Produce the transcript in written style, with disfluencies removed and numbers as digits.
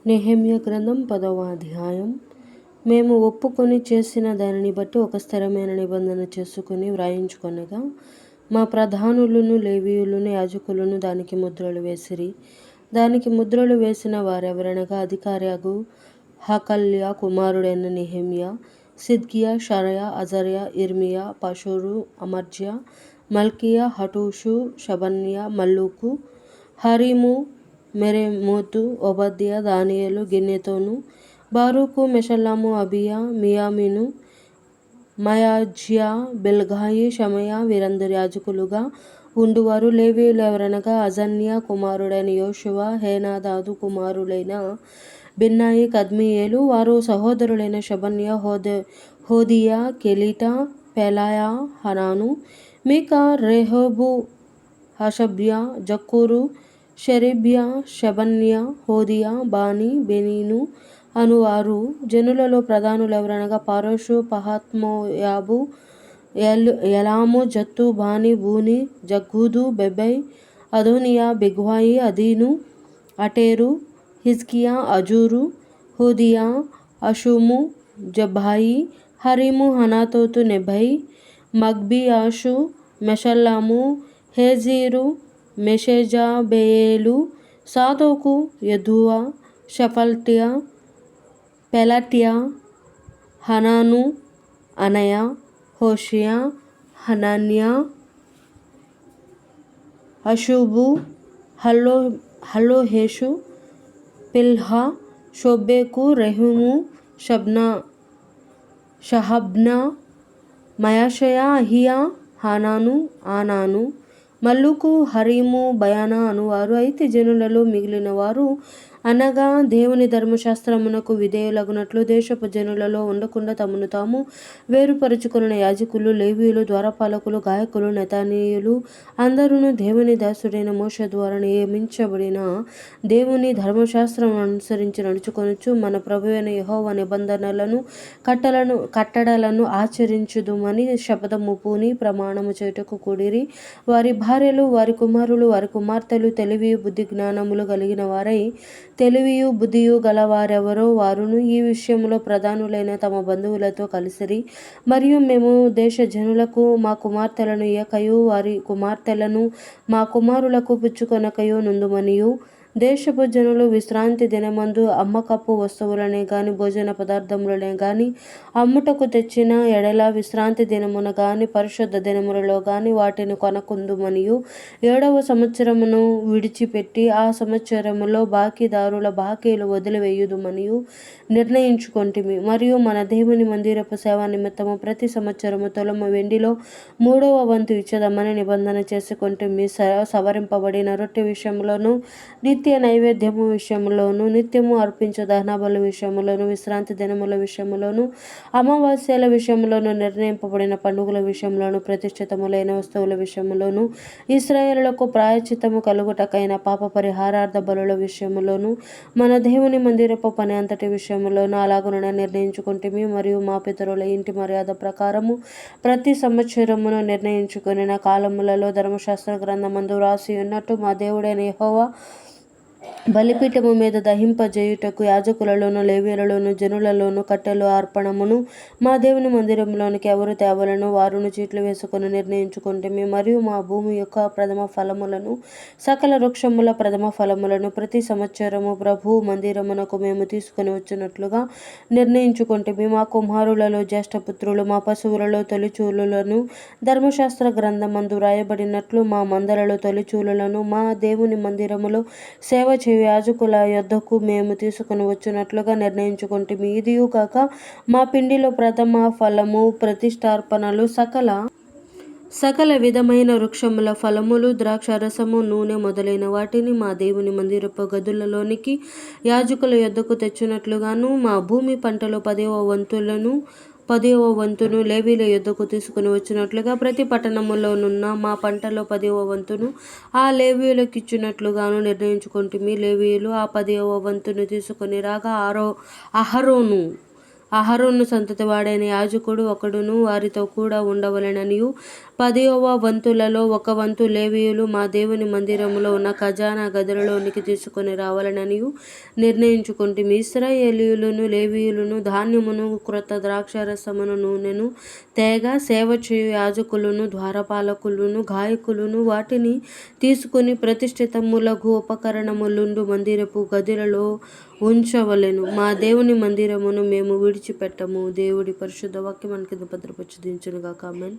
నెహెమ్యా గ్రంథం 10వ అధ్యాయం. మేము ఒప్పుకొని చేసిన దానిని బట్టి ఒక స్థిరమైన నిబంధన చేసుకుని వ్రాయించుకొనగా, మా ప్రధానులను, లేవీయులను, యాజకులను దానికి ముద్రలు వేసిరి. దానికి ముద్రలు వేసిన వారెవరనగా అధికారియగు హకల్యా కుమారుడైన నెహెమ్యా, సిద్కియా, షరయా, అజర్యా, ఇర్మియా, పషూరు, అమర్జ్యా, మల్కియా, హటూషు, షబన్యా, మల్లూకు, హరీము, మెరెమోతు, ఓబద్యా, దానియేలు, గిన్నెతోను, బారూకు, మెషల్లాము, అబియా, మియామిను, మయాజ్యా, బిల్గాయి, షమయా వీరందరు యాజకులుగా ఉండువారు. లేవీయులు ఎవరనగా అజన్యా కుమారుడైన యోషువ, హేనాదాదు కుమారులైన బిన్నాయి, కద్మియేలు. వారు సహోదరులైన షబన్యా, హోదియా, కెలిటా, పెలాయా, హనాను, మీకా, రెహోబు, హషబ్యా, జక్కూరు, షెరేబ్యా, షెబన్యా, హోదియా, బానీ, బెనీను అనువారు. జనులలో ప్రధానులెవరనగా పారోషు, పహత్మోయాబు, ఎలాము, జత్తు, బానీ, బూని, జగ్గూదు, బెబై, అదోనియా, బిగ్వాయి, అదీను, అటేరు, హిజ్కియా, అజూరు, హోదియా, అషుము, జబ్బాయి, హరీము, హనాతోతు, నెబై, మగ్బియాషు, మెషల్లాము, హేజీరు, మెషెజాబెయేలు, సాదోకు, యెదువా, షఫల్టియా, పెలట్యా, హనాను, అనయా, హోషియా, హనన్యా, అషూబు, హల్లోహేషు, పిల్హా, షోబ్బెకు, రెహూము, షహబ్నా, మయాషయా, అహియా, హానాను, ఆనాను, మల్లూకు, హరీము, బయానా అనువారు. అయితే జనులలో మిగిలిన వారు అనగా దేవుని ధర్మశాస్త్రమునకు విధేయులగునట్లు దేశపు జనులలో ఉండకుండా తమను తాము వేరుపరుచుకొనిన యాజకులు, లేవీయులు, ద్వారపాలకులు, గాయకులు, నెతనీయులు అందరూ దేవుని దాసుడైన మోషే ద్వారా నియమించబడిన దేవుని ధర్మశాస్త్రమును అనుసరించి నడుచుకొనుచు మన ప్రభువైన యెహోవా నిబంధనలను, కట్టడలను ఆచరించుదుమని శపథము పూని ప్రమాణము చేయుటకు కూడిరి. వారి భార్యలు, వారి కుమారులు, వారి కుమార్తెలు తెలివియు బుద్ధి జ్ఞానములు కలిగిన వారై, తెలివియు బుద్ధియు గలవారెవరో వారును ఈ విషయములో ప్రధానులైన తమ బంధువులతో కలిసిరి. మరియు మేము దేశ జనులకు మా కుమార్తెలను ఇయ్యకయు, వారి కుమార్తెలను మా కుమారులకు పుచ్చుకొనకయు నుందుమనియు, దేశపు జనులు విశ్రాంతి దినమందు అమ్మకపు వస్తువులనే గాని, భోజన పదార్థములనే గాని అమ్ముటకు తెచ్చిన ఎడల విశ్రాంతి దినమున గాని, పరిశుద్ధ దినములలో గాని వాటిని కొనకుందుమనియు, 7వ సంవత్సరమును విడిచిపెట్టి ఆ సంవత్సరములో బాకీదారుల బాకీలు వదిలివేయుదుమనియు నిర్ణయించుకొంటిమి. మరియు మన దేవుని మందిరపు సేవ నిమిత్తము ప్రతి సంవత్సరము తులము వెండిలో 3వ వంతు ఇచ్చెదమని నిబంధన చేసుకొంటిమి. సవరింపబడిన రొట్టె విషయములోను, నిత్య నైవేద్యము విషయములోను, నిత్యము అర్పించు దహనబలి విషయములోను, విశ్రాంతి దినముల విషయములోను, అమావాస్యల విషయములోను, నిర్ణయింపబడిన పండుగల విషయములోను, ప్రతిష్ఠితములైన వస్తువుల విషయములోను, ఇశ్రాయేలులకు ప్రాయశ్చిత్తము కలుగుటకైన పాప పరిహారార్థ బలుల విషయములోను, మన దేవుని మందిరపు పని అంతటి విషయములోను అలాగున నిర్ణయించుకొంటిమి. మరియు మా పితరుల ఇంటి మర్యాద ప్రకారము ప్రతి సంవత్సరమును నిర్ణయించుకొనిన కాలములలో ధర్మశాస్త్ర గ్రంథమందు వ్రాసి ఉన్నట్టు మా దేవుడైన యెహోవా బలిపీఠము మీద దహింపజేయుటకు యాజకులలోను, లేవీయులలోను, జనులలోను కట్టెలు అర్పణమును మా దేవుని మందిరములోనికి ఎవరు తేవలను వారును చీట్లు వేసుకొని నిర్ణయించుకొంటిమి. మరియు మా భూమి యొక్క ప్రథమ ఫలములను, సకల వృక్షముల ప్రథమ ఫలములను ప్రతి సంవత్సరము ప్రభు మందిరమునకు మేము తీసుకొని వచ్చినట్లుగా నిర్ణయించుకొంటిమి. మా కుమారులలో జ్యేష్ఠపుత్రులు, మా పశువులలో తొలిచూలులను ధర్మశాస్త్ర గ్రంథమందు వ్రాయబడినట్లు మా మందలలో తొలిచూలులను మా దేవుని మందిరములో సేవ చేయు యాజకుల యొద్దకు మేము తీసుకొని వచ్చినట్లుగా నిర్ణయించుకొంటిమి. ఇదియు కాక మా పిండిలో ప్రథమ ఫలము, ప్రతిష్ఠార్పణలు, సకల విధమైన వృక్షముల ఫలములు, ద్రాక్షారసము, నూనె మొదలైన వాటిని మా దేవుని మందిరపు గదులలోనికి యాజకుల యొద్దకు తెచ్చునట్లుగాను, మా భూమి పంటలో 10వ వంతును లేవీయుల యొద్దకు తీసుకుని వచ్చినట్లుగా, ప్రతి పట్టణములోనున్న మా పంటలో 10వ వంతును ఆ లేవీయులకిచ్చునట్లుగాను నిర్ణయించుకొంటిమి. లేవీయులు ఆ 10వ వంతును తీసుకొని రాగా అహరోను సంతతి వాడైన యాజకుడు ఒకడును వారితో కూడా ఉండవలెననియు, 10వ వంతులలో 1 వంతు లేవీయులు మా దేవుని మందిరములో ఉన్న ఖజానా గదులలోనికి తీసుకొని రావాలననియు నిర్ణయించుకొంటిమి. ఇశ్రాయేలీయులను లేవీయులను ధాన్యమును క్రొత్త ద్రాక్షారసమును నూనెను తేగా సేవ చేయు యాజకులను ద్వారపాలకులను గాయకులను వాటిని తీసుకొని ప్రతిష్ఠితములగు ఉపకరణములుండు మందిరపు గదులలో ఉంచవలెను. మా దేవుని మందిరమును మేము విడిచిపెట్టము. దేవుడి పరిశుద్ధ వాక్యం మనకి భద్రపరిచి దించునుగాక. ఆమేన్.